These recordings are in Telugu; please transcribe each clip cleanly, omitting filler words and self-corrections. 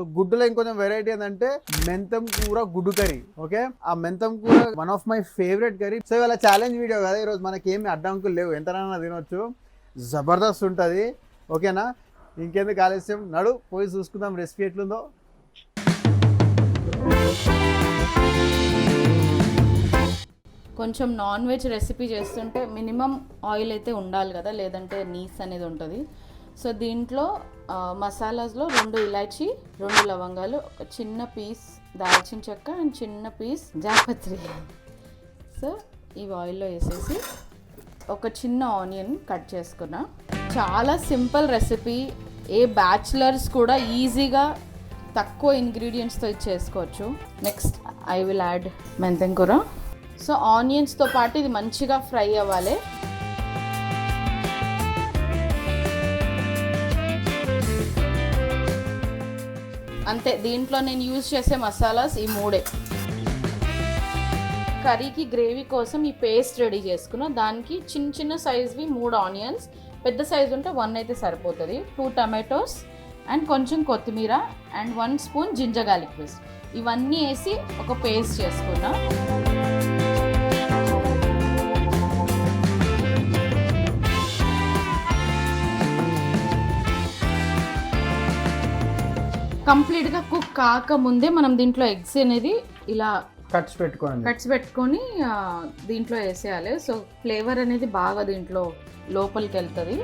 సో గుడ్డులో ఇంకొంచెం వెరైటీ ఏంటంటే మెంతం కూర గుడ్డు కర్రీ. ఓకే, ఆ మెంతం కూర one of my favourite curry. So ఇవాళ ఛాలెంజ్ వీడియో కదా, ఈరోజు మనకి ఏమి అడ్డంకులు లేవు, ఎంతనైనా తినొచ్చు, జబర్దస్త్ ఉంటుంది. ఓకేనా, ఇంకెందుకు ఆలస్యం, నడు పోయి చూసుకుందాం రెసిపీ ఎట్లుందో. కొంచెం నాన్ వెజ్ రెసిపీ చేస్తుంటే మినిమం ఆయిల్ అయితే ఉండాలి కదా, లేదంటే నీస్ అనేది ఉంటుంది. సో దీంట్లో మసాలాస్లో 2 ఇలాచీ, 2 లవంగాలు, ఒక చిన్న పీస్ దాల్చిన చెక్క అండ్ చిన్న పీస్ జాపత్రి. సో ఇవి ఆయిల్లో వేసేసి ఒక చిన్న ఆనియన్ కట్ చేసుకున్నా. చాలా సింపుల్ రెసిపీ, ఏ బ్యాచిలర్స్ కూడా ఈజీగా తక్కువ ఇంగ్రీడియంట్స్తో ఇది చేసుకోవచ్చు. నెక్స్ట్ ఐ విల్ యాడ్ మెంతం కూర. సో ఆనియన్స్తో పాటు ఇది మంచిగా ఫ్రై అవ్వాలి. అంతే, దీంట్లో నేను యూజ్ చేసే మసాలాస్ ఈ 3. కర్రీకి గ్రేవీ కోసం ఈ పేస్ట్ రెడీ చేసుకున్నా. దానికి చిన్న చిన్న సైజ్వి 3 ఆనియన్స్, పెద్ద సైజు ఉంటే 1 అయితే సరిపోతుంది, 2 టమాటోస్ అండ్ కొంచెం కొత్తిమీర and 1 spoon ginger garlic paste. ఇవన్నీ వేసి ఒక పేస్ట్ చేసుకున్నా. కంప్లీట్గా కుక్ కాకముందే మనం దీంట్లో ఎగ్స్ అనేది ఇలా కట్స్ పెట్టుకొని దీంట్లో వేసేయాలి. సో ఫ్లేవర్ అనేది బాగా దీంట్లో లోపలికి వెళ్తుంది.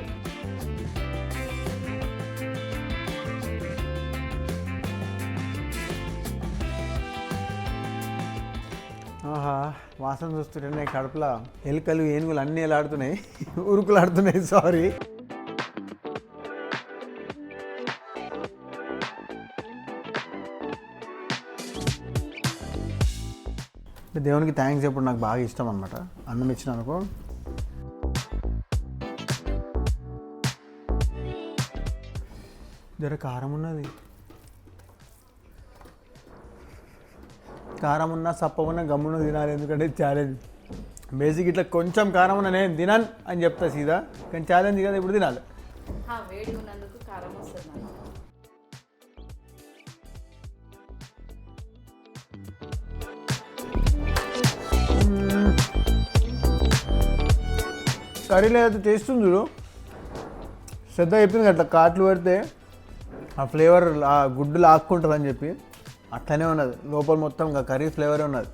ఆహా, వాసన చూస్తుంటే కడుపులో ఎలుకలు ఏనుగులు అన్నీ ఎలాడుతున్నాయి, ఉరుకులు ఆడుతున్నాయి. సారీ. దేవునికి థ్యాంక్స్ ఎప్పుడు నాకు బాగా ఇష్టం అనమాట, అన్నం ఇచ్చిన అనుకో. జర కారం ఉన్నది, కారం ఉన్నా సప్ప ఉన్నా గమ్మున తినాలి, ఎందుకంటే ఛాలెంజ్. బేసిక్ ఇట్లా కొంచెం కారం ఉన్నా నేను తినాను అని చెప్తా సీదా, కానీ ఛాలెంజ్ కదా ఇప్పుడు తినాలి. వేడి ఉన్నందుకు కారం వస్తుంది. కర్రీలో అయితే చేస్తుంది చూడు, శ్రద్ధ చెప్పింది అట్లా కాట్లు పెడితే ఆ ఫ్లేవర్ ఆ గుడ్డు లాక్కుంటుంది అని చెప్పి, అట్లనే ఉన్నది లోపల మొత్తం ఇంకా కర్రీ ఫ్లేవరే ఉన్నది.